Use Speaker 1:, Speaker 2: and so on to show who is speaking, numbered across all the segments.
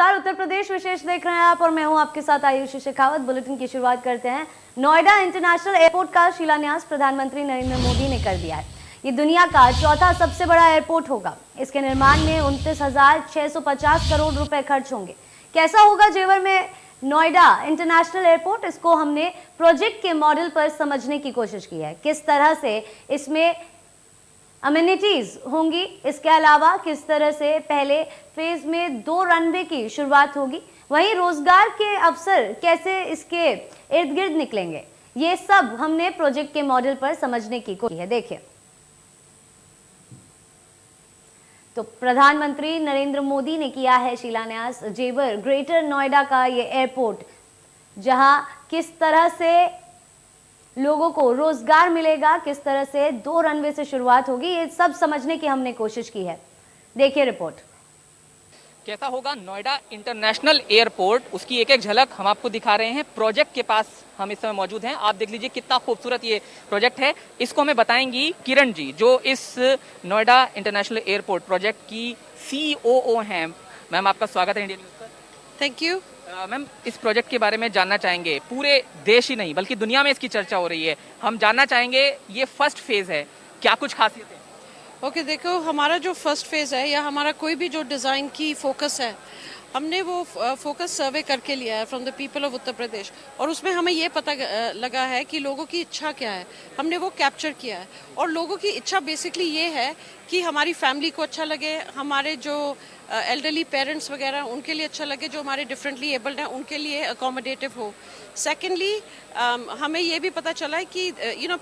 Speaker 1: नमस्कार, उत्तर प्रदेश विशेष देख रहे हैं आप और मैं हूं आपके साथ आयुषी शेखावत। बुलेटिन की शुरुआत करते हैं। नोएडा इंटरनेशनल एयरपोर्ट का शिलान्यास प्रधानमंत्री नरेंद्र मोदी ने कर दिया है। ये दुनिया का चौथा सबसे बड़ा एयरपोर्ट होगा। इसके निर्माण में 29,650 करोड़ रुपए खर्च होंगे। कैसा होगा जेवर में नोएडा इंटरनेशनल एयरपोर्ट, इसको हमने प्रोजेक्ट के मॉडल पर समझने की कोशिश की है। किस तरह से इसमें अमेनिटीज होंगी, इसके अलावा किस तरह से पहले फेज में 2 रनवे की शुरुआत होगी, वहीं रोजगार के अवसर कैसे इसके इर्द गिर्द निकलेंगे, ये सब हमने प्रोजेक्ट के मॉडल पर समझने की कोशिश की है। देखिए, तो प्रधानमंत्री नरेंद्र मोदी ने किया है शिलान्यास जेवर ग्रेटर नोएडा का ये एयरपोर्ट, जहां किस तरह से लोगों को रोजगार मिलेगा, किस तरह से 2 रनवे से शुरुआत होगी, ये सब समझने की हमने कोशिश की है। देखिए रिपोर्ट।
Speaker 2: कैसा होगा नोएडा इंटरनेशनल एयरपोर्ट, उसकी एक एक झलक हम आपको दिखा रहे हैं। प्रोजेक्ट के पास हम इस समय मौजूद हैं। आप देख लीजिए कितना खूबसूरत ये प्रोजेक्ट है। इसको हमें बताएंगी किरण जी, जो इस नोएडा इंटरनेशनल एयरपोर्ट प्रोजेक्ट की COO हैं। मैम, आपका स्वागत है इंडियन न्यूज़ पर।
Speaker 3: Thank you.
Speaker 2: मैम, इस प्रोजेक्ट के बारे में जानना चाहेंगे। पूरे देश ही नहीं बल्कि दुनिया में इसकी चर्चा हो रही है। हम जानना चाहेंगे, ये फर्स्ट फेज है, क्या कुछ खासियत है?
Speaker 3: ओके, देखो, हमारा जो फर्स्ट फेज़ है या हमारा कोई भी जो डिज़ाइन की फोकस है, हमने वो फोकस सर्वे करके लिया है from the people of Uttar Pradesh, और उसमें हमें ये पता लगा है कि लोगों की इच्छा क्या है। हमने वो कैप्चर किया है, और लोगों की इच्छा बेसिकली ये है कि हमारी फैमिली को अच्छा लगे, हमारे जो एल्डरली पेरेंट्स वगैरह उनके लिए अच्छा लगे, जो हमारे डिफरेंटली एबल्ड हैं उनके लिए अकोमोडेटिव हो। सेकेंडली, हमें ये भी पता चला है कि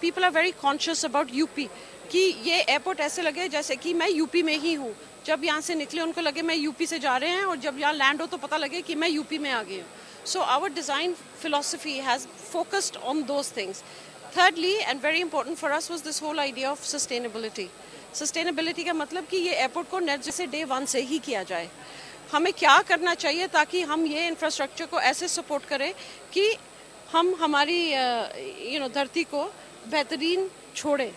Speaker 3: people are very conscious about UP, कि ये एयरपोर्ट ऐसे लगे जैसे कि मैं यूपी में ही हूँ। जब यहाँ से निकले उनको लगे मैं यूपी से जा रहे हैं, और जब यहाँ लैंड हो तो पता लगे कि मैं यूपी में आ गई हूँ। So our design philosophy has focused on those things. Thirdly, and very important for us, was this whole idea of sustainability. Sustainability का मतलब कि ये एयरपोर्ट को नेट से डे 1 से ही किया जाए। हमें क्या करना चाहिए ताकि हम ये इंफ्रास्ट्रक्चर को ऐसे सपोर्ट करें कि हम हमारी धरती को बेहतरीन छोड़ें।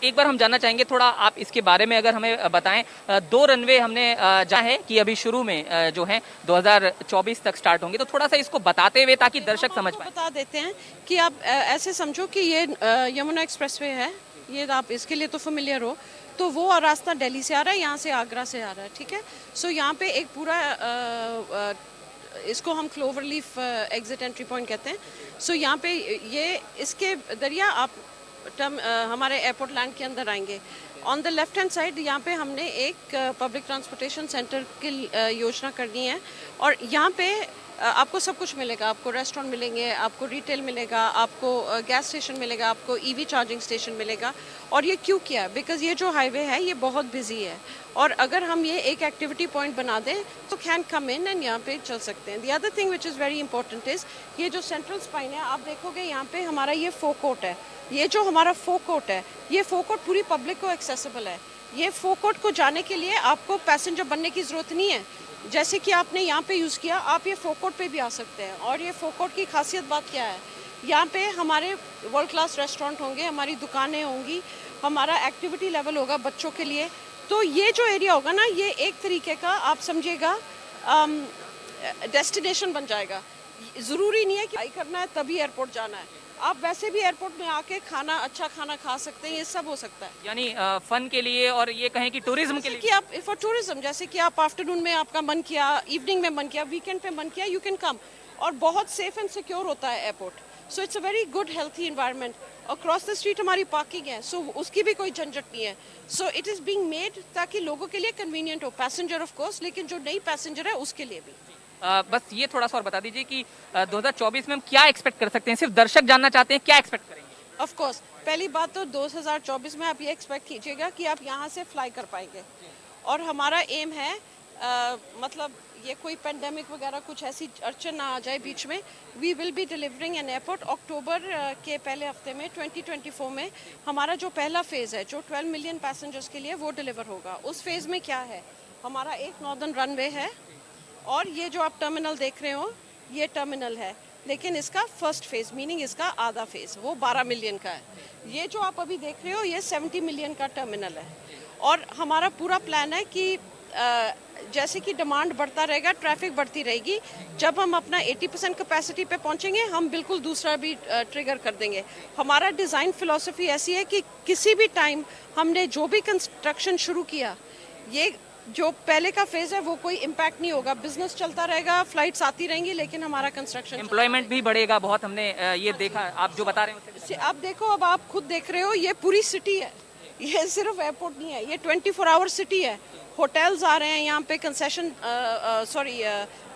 Speaker 2: एक बार हम जानना चाहेंगे थोड़ा, आप इसके बारे में अगर हमें बताएं। 2 रनवे हमने जाना है कि अभी शुरू में जो है 2024 तक स्टार्ट होंगे, तो थोड़ा सा इसको बताते हुए ताकि दर्शक समझ पाए।
Speaker 3: बता देते हैं कि आप ऐसे समझो कि ये यमुना एक्सप्रेसवे है, ये आप इसके लिए तो फेमिलियर हो। तो वो रास्ता दिल्ली से आ रहा है, यहाँ से आगरा से आ रहा है, ठीक है। सो यहाँ पे एक पूरा इसको हम clover leaf exit entry point कहते हैं। सो यहाँ पे ये इसके दरिया आप हमारे एयरपोर्ट लैंड के अंदर आएंगे। On the left hand side यहाँ पे हमने एक पब्लिक ट्रांसपोर्टेशन सेंटर की योजना करनी है, और यहाँ पे आपको सब कुछ मिलेगा। आपको रेस्टोरेंट मिलेंगे, आपको रिटेल मिलेगा, आपको गैस स्टेशन मिलेगा, आपको EV चार्जिंग स्टेशन मिलेगा। और ये क्यों किया? बिकॉज ये जो हाईवे है ये बहुत बिजी है, और अगर हम ये एक एक्टिविटी पॉइंट बना दें तो कैन कम इन एंड यहाँ पे चल सकते हैं। The other thing which is very important is ये जो सेंट्रल स्पाइन है, आप देखोगे यहाँ पे हमारा ये फोकोर्ट है। ये जो हमारा फोकोर्ट है, ये फोकोर्ट पूरी पब्लिक को एक्सेसिबल है। ये फोकोर्ट को जाने के लिए आपको पैसेंजर बनने की ज़रूरत नहीं है। जैसे कि आपने यहाँ पे यूज़ किया, आप ये फोकोर्ट पे भी आ सकते हैं। और ये फोकोर्ट की खासियत बात क्या है, यहाँ पे हमारे वर्ल्ड क्लास रेस्टोरेंट होंगे, हमारी दुकानें होंगी, हमारा एक्टिविटी लेवल होगा बच्चों के लिए। तो ये जो एरिया होगा ना, ये एक तरीके का आप समझिएगा डेस्टिनेशन बन जाएगा। ज़रूरी नहीं है कि करना है तभी एयरपोर्ट जाना है, आप वैसे भी एयरपोर्ट में आके अच्छा खाना खा सकते हैं। ये सब हो सकता है,
Speaker 2: यानी फन के लिए, और ये कहें कि टूरिज्म के लिए
Speaker 3: कि आप फॉर टूरिज्म, जैसे कि आप आफ्टरनून में आपका मन किया, इवनिंग में मन किया, वीकेंड पे मन किया, यू कैन कम। और बहुत सेफ एंड सिक्योर होता है airport. So it's a very good healthy environment. और क्रॉस द स्ट्रीट हमारी पार्किंग है, सो उसकी भी कोई झंझट नहीं है। So it is being made ताकि लोगों के लिए कन्वीनियंट हो, पैसेंजर ऑफ कोर्स, लेकिन जो नई पैसेंजर है उसके लिए भी।
Speaker 2: बस ये थोड़ा सा और बता दीजिए कि 2024 में हम क्या एक्सपेक्ट कर सकते हैं। सिर्फ दर्शक जानना चाहते हैं, क्या एक्सपेक्ट करेंगे?
Speaker 3: ऑफ कोर्स, पहली बात तो 2024 में आप ये एक्सपेक्ट कीजिएगा कि आप यहाँ से फ्लाई कर पाएंगे। और हमारा एम है, मतलब ये कोई पेंडेमिक वगैरह कुछ ऐसी अड़चन ना आ जाए बीच में। We will be delivering an airport अक्टूबर के पहले हफ्ते में 2024 में। हमारा जो पहला फेज़ है, जो 12 मिलियन पैसेंजर्स के लिए, वो डिलीवर होगा। उस फेज़ में क्या है, हमारा एक नॉर्दर्न रनवे है, और ये जो आप टर्मिनल देख रहे हो ये टर्मिनल है, लेकिन इसका फर्स्ट फेज़ मीनिंग इसका आधा फेज़ वो 12 मिलियन का है। ये जो आप अभी देख रहे हो ये 70 मिलियन का टर्मिनल है। और हमारा पूरा प्लान है कि जैसे कि डिमांड बढ़ता रहेगा, ट्रैफिक बढ़ती रहेगी, जब हम अपना 80% कैपेसिटी पे पहुंचेंगे हम बिल्कुल दूसरा भी ट्रिगर कर देंगे। हमारा डिज़ाइन फिलॉसफी ऐसी है कि किसी भी टाइम हमने जो भी कंस्ट्रक्शन शुरू किया, ये जो पहले का फेज है वो कोई इम्पैक्ट नहीं होगा, बिजनेस चलता रहेगा, फ्लाइट्स आती रहेंगी, लेकिन हमारा कंस्ट्रक्शन
Speaker 2: एम्प्लॉयमेंट भी बढ़ेगा बहुत, हमने ये देखा, आप जो बता रहे हैं उससे।
Speaker 3: आप देखो, अब आप खुद देख रहे हो, ये पूरी सिटी है, ये सिर्फ एयरपोर्ट नहीं है, ये 24 आवर सिटी है। होटल्स आ रहे हैं यहाँ पे,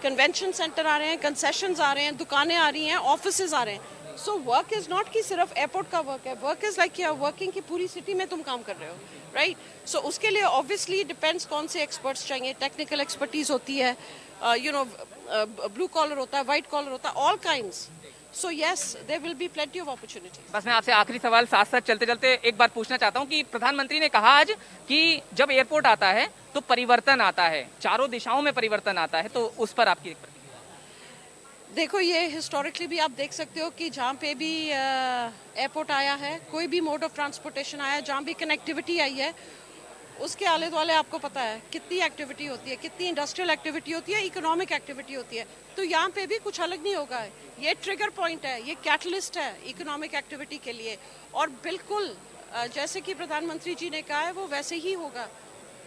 Speaker 3: कन्वेंशन सेंटर आ रहे हैं, कंसेशंस आ रहे हैं, दुकानें आ रही हैं, ऑफिसेज आ रहे हैं। सो वर्क इज नॉट कि सिर्फ एयरपोर्ट का वर्क है, वर्क इज लाइक वर्किंग की पूरी सिटी में तुम काम कर रहे हो, राइट। सो उसके लिए ऑब्वियसली डिपेंड्स कौन से एक्सपर्ट्स चाहिए, टेक्निकल एक्सपर्टीज होती है, ब्लू कॉलर होता है, वाइट कॉलर होता है, all kinds. So yes, there will be plenty of opportunities.
Speaker 2: बस मैं आपसे आखिरी सवाल साथ साथ चलते चलते एक बात पूछना चाहता हूँ कि प्रधानमंत्री ने कहा आज कि जब एयरपोर्ट आता है तो परिवर्तन आता है, चारों दिशाओं में परिवर्तन आता है, तो उस पर आपकी एक प्रतिक्रिया।
Speaker 3: देखो, ये हिस्टोरिकली भी आप देख सकते हो कि जहाँ पे भी एयरपोर्ट आया है, कोई भी मोड ऑफ ट्रांसपोर्टेशन आया है, जहाँ भी कनेक्टिविटी आई है, उसके आले दुआले आपको पता है कितनी एक्टिविटी होती है, कितनी इंडस्ट्रियल एक्टिविटी होती है, इकोनॉमिक एक्टिविटी होती है। तो यहाँ पे भी कुछ अलग नहीं होगा, ये ट्रिगर पॉइंट है, ये कैटलिस्ट है इकोनॉमिक एक्टिविटी के लिए। और बिल्कुल जैसे कि प्रधानमंत्री जी ने कहा है वो वैसे ही होगा।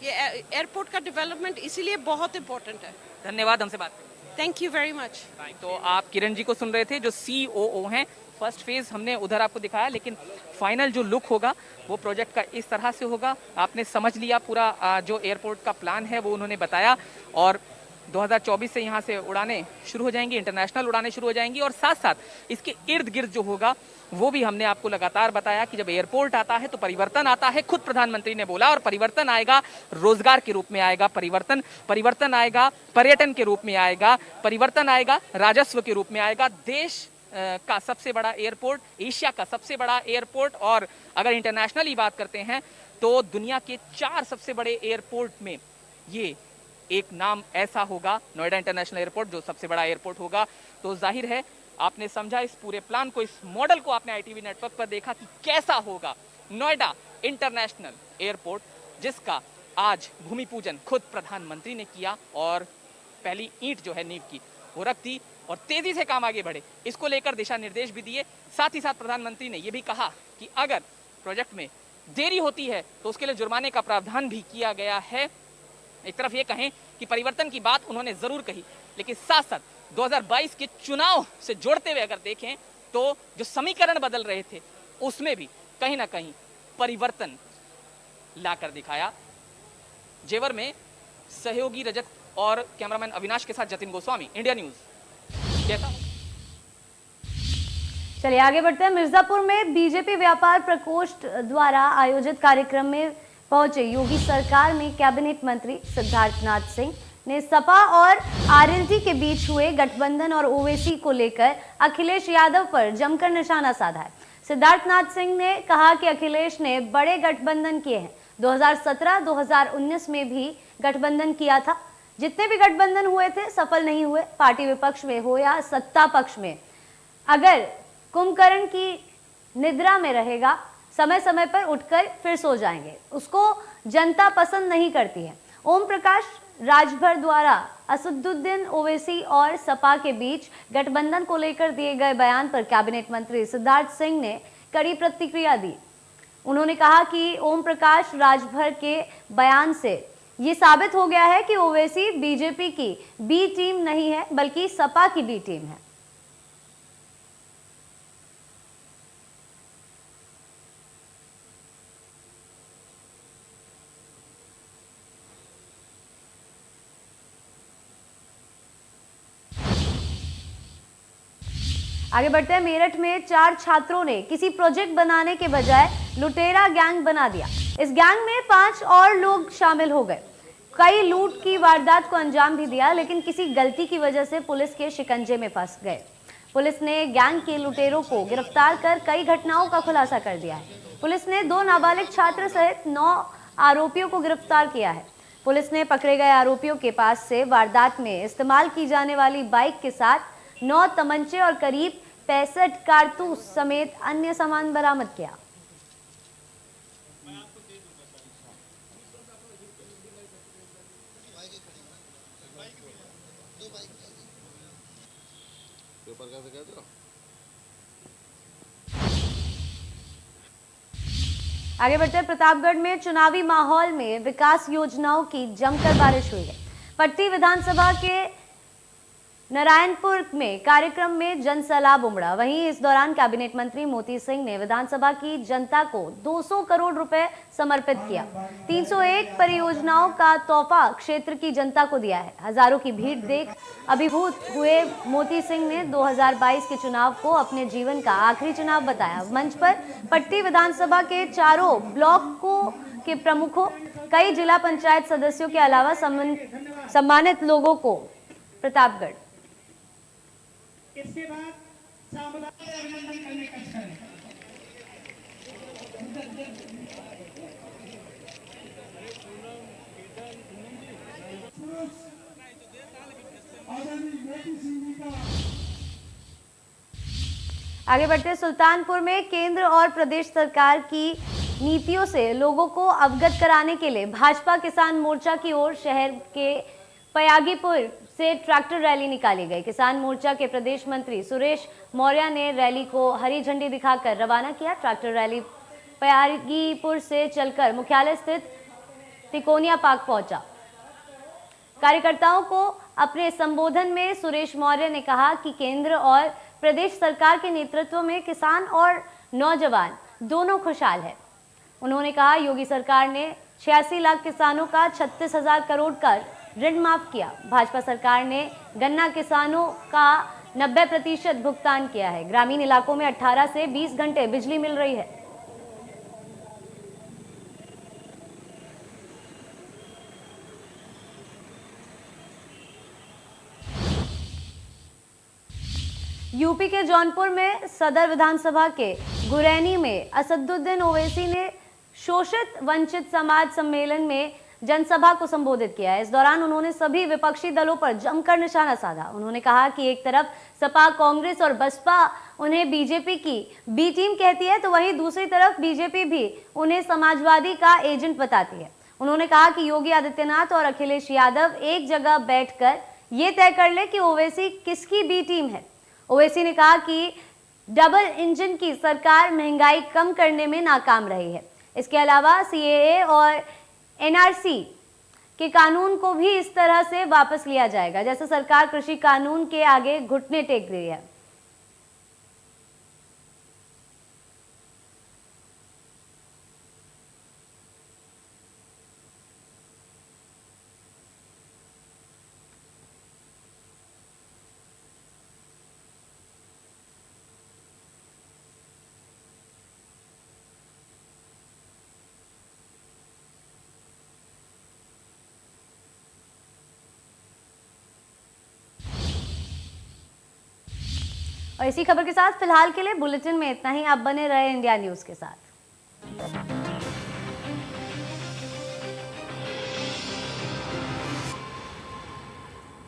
Speaker 3: ये एयरपोर्ट का डेवलपमेंट इसीलिए बहुत इंपॉर्टेंट है।
Speaker 2: धन्यवाद हमसे बात करने।
Speaker 3: Thank you very much.
Speaker 2: तो आप किरण जी को सुन रहे थे, जो COO हैं। फर्स्ट फेज हमने उधर आपको दिखाया, लेकिन फाइनल जो लुक होगा वो प्रोजेक्ट का इस तरह से होगा। आपने समझ लिया पूरा जो एयरपोर्ट का प्लान है वो उन्होंने बताया, और 2024 से यहाँ से उड़ानें शुरू हो जाएंगी, इंटरनेशनल उड़ानें शुरू हो जाएंगी, और साथ साथ इसके इर्द गिर्द जो होगा वो भी हमने आपको लगातार बताया कि जब एयरपोर्ट आता है तो परिवर्तन आता है। खुद प्रधानमंत्री ने बोला, और परिवर्तन आएगा रोजगार के रूप में आएगा, परिवर्तन आएगा पर्यटन के रूप में आएगा, परिवर्तन आएगा राजस्व के रूप में आएगा। देश का सबसे बड़ा एयरपोर्ट, एशिया का सबसे बड़ा एयरपोर्ट, और अगर इंटरनेशनल बात करते हैं तो दुनिया के 4 सबसे बड़े एयरपोर्ट में ये एक नाम ऐसा होगा, नोएडा इंटरनेशनल एयरपोर्ट, जो सबसे बड़ा एयरपोर्ट होगा। तो जाहिर है आपने समझा इस पूरे प्लान को, इस मॉडल को आपने ITV नेटवर्क पर देखा कि कैसा होगा नोएडा इंटरनेशनल एयरपोर्ट, जिसका आज भूमि पूजन खुद प्रधानमंत्री ने किया, और पहली ईंट जो है नींव की वो रख दी, और तेजी से काम आगे बढ़े इसको लेकर दिशा निर्देश भी दिए। साथ ही साथ प्रधानमंत्री ने यह भी कहा कि अगर प्रोजेक्ट में देरी होती है तो उसके लिए जुर्माने का प्रावधान भी किया गया है। एक तरफ ये कहें कि परिवर्तन की बात उन्होंने जरूर कही, लेकिन साथ साथ 2022 के चुनाव से जोड़ते हुए अगर देखें तो जो समीकरण बदल रहे थे उसमें भी कहीं ना कहीं परिवर्तन लाकर दिखाया। जेवर में सहयोगी रजत और कैमरामैन अविनाश के साथ जतिन गोस्वामी, इंडिया न्यूज। कैसा?
Speaker 1: चलिए आगे बढ़ते हैं। मिर्जापुर में बीजेपी व्यापार प्रकोष्ठ द्वारा आयोजित कार्यक्रम में पहुंचे योगी सरकार में कैबिनेट मंत्री सिद्धार्थनाथ सिंह ने सपा और आरएलडी के बीच हुए गठबंधन और ओवैसी को लेकर अखिलेश यादव पर जमकर निशाना साधा है। सिद्धार्थनाथ सिंह ने कहा कि अखिलेश ने बड़े गठबंधन किए हैं, 2017-2019 में भी गठबंधन किया था, जितने भी गठबंधन हुए थे सफल नहीं हुए, पार्टी विपक्ष में हो या सत्ता पक्ष में। अगर कुंभकर्ण की निद्रा में रहेगा, समय समय पर उठकर फिर सो जाएंगे, उसको जनता पसंद नहीं करती है। ओम प्रकाश राजभर द्वारा असदुद्दीन ओवैसी और सपा के बीच गठबंधन को लेकर दिए गए बयान पर कैबिनेट मंत्री सिद्धार्थ सिंह ने कड़ी प्रतिक्रिया दी। उन्होंने कहा कि ओम प्रकाश राजभर के बयान से ये साबित हो गया है कि ओवैसी बीजेपी की बी टीम नहीं है, बल्कि सपा की बी टीम है। आगे बढ़ते हैं। मेरठ में 4 छात्रों ने किसी प्रोजेक्ट बनाने के बजाय लुटेरा गैंग बना दिया। इस गैंग में 5 और लोग शामिल हो गए। कई लूट की वारदात को अंजाम भी दिया, लेकिन किसी गलती की वजह से पुलिस के शिकंजे में फंस गए। पुलिस ने गैंग के लुटेरों को गिरफ्तार कर कई घटनाओं का खुलासा कर दिया है। पुलिस ने 2 नाबालिग छात्र सहित 9 आरोपियों को गिरफ्तार किया है। पुलिस ने पकड़े गए आरोपियों के पास से वारदात में इस्तेमाल की जाने वाली बाइक के साथ 9 तमंचे और करीब 65 कारतूस समेत अन्य सामान बरामद किया।
Speaker 4: पेपर कैसे कहते हो?
Speaker 1: आगे बढ़ते हैं। प्रतापगढ़ में चुनावी माहौल में विकास योजनाओं की जमकर बारिश हुई है। पट्टी विधानसभा के नारायणपुर में कार्यक्रम में जनसैलाब उमड़ा। वहीं इस दौरान कैबिनेट मंत्री मोती सिंह ने विधानसभा की जनता को 200 करोड़ रुपए समर्पित किया। 301 परियोजनाओं का तोहफा क्षेत्र की जनता को दिया है। हजारों की भीड़ देख अभिभूत हुए मोती सिंह ने 2022 के चुनाव को अपने जीवन का आखिरी चुनाव बताया। मंच पर पट्टी विधानसभा के चारों ब्लॉकों के प्रमुखों, कई जिला पंचायत सदस्यों के अलावा सम्मानित लोगों को प्रतापगढ़
Speaker 5: इसके बाद सामुदायिक अभिनंदन करने का करें।
Speaker 1: आगे बढ़ते सुल्तानपुर में केंद्र और प्रदेश सरकार की नीतियों से लोगों को अवगत कराने के लिए भाजपा किसान मोर्चा की ओर शहर के पयागीपुर से ट्रैक्टर रैली निकाली गई। किसान मोर्चा के प्रदेश मंत्री सुरेश मौर्य ने रैली को हरी झंडी दिखाकर रवाना किया। ट्रैक्टर रैली पयागीपुर से चलकर मुख्यालय स्थित तिकोनिया पार्क पहुंचा। कार्यकर्ताओं को अपने संबोधन में सुरेश मौर्य ने कहा कि केंद्र और प्रदेश सरकार के नेतृत्व में किसान और नौजवान दोनों खुशहाल है। उन्होंने कहा योगी सरकार ने 86 लाख किसानों का 36,000 करोड़ का ऋण माफ किया। भाजपा सरकार ने गन्ना किसानों का 90% भुगतान किया है। ग्रामीण इलाकों में 18 से 20 घंटे बिजली मिल रही है। यूपी के जौनपुर में सदर विधानसभा के गुरैनी में असदुद्दीन ओवैसी ने शोषित वंचित समाज सम्मेलन में जनसभा को संबोधित किया। इस दौरान उन्होंने सभी विपक्षी दलों पर जमकर निशाना साधा। उन्होंने कहा कि एक तरफ सपा, कांग्रेस और बसपा उन्हें बीजेपी की बी टीम कहती है, तो वहीं दूसरी तरफ बीजेपी भी उन्हें समाजवादी का एजेंट बताती है। उन्होंने कहा कि योगी आदित्यनाथ और अखिलेश यादव एक जगह बैठकर ये तय कर ले कि ओवैसी किसकी बी टीम है। ओवैसी ने कहा कि डबल इंजन की सरकार महंगाई कम करने में नाकाम रही है। इसके अलावा सीएए और एनआरसी के कानून को भी इस तरह से वापस लिया जाएगा जैसे सरकार कृषि कानून के आगे घुटने टेक रही है। और इसी खबर के साथ फिलहाल के लिए बुलेटिन में इतना ही। आप बने रहे इंडिया न्यूज के साथ।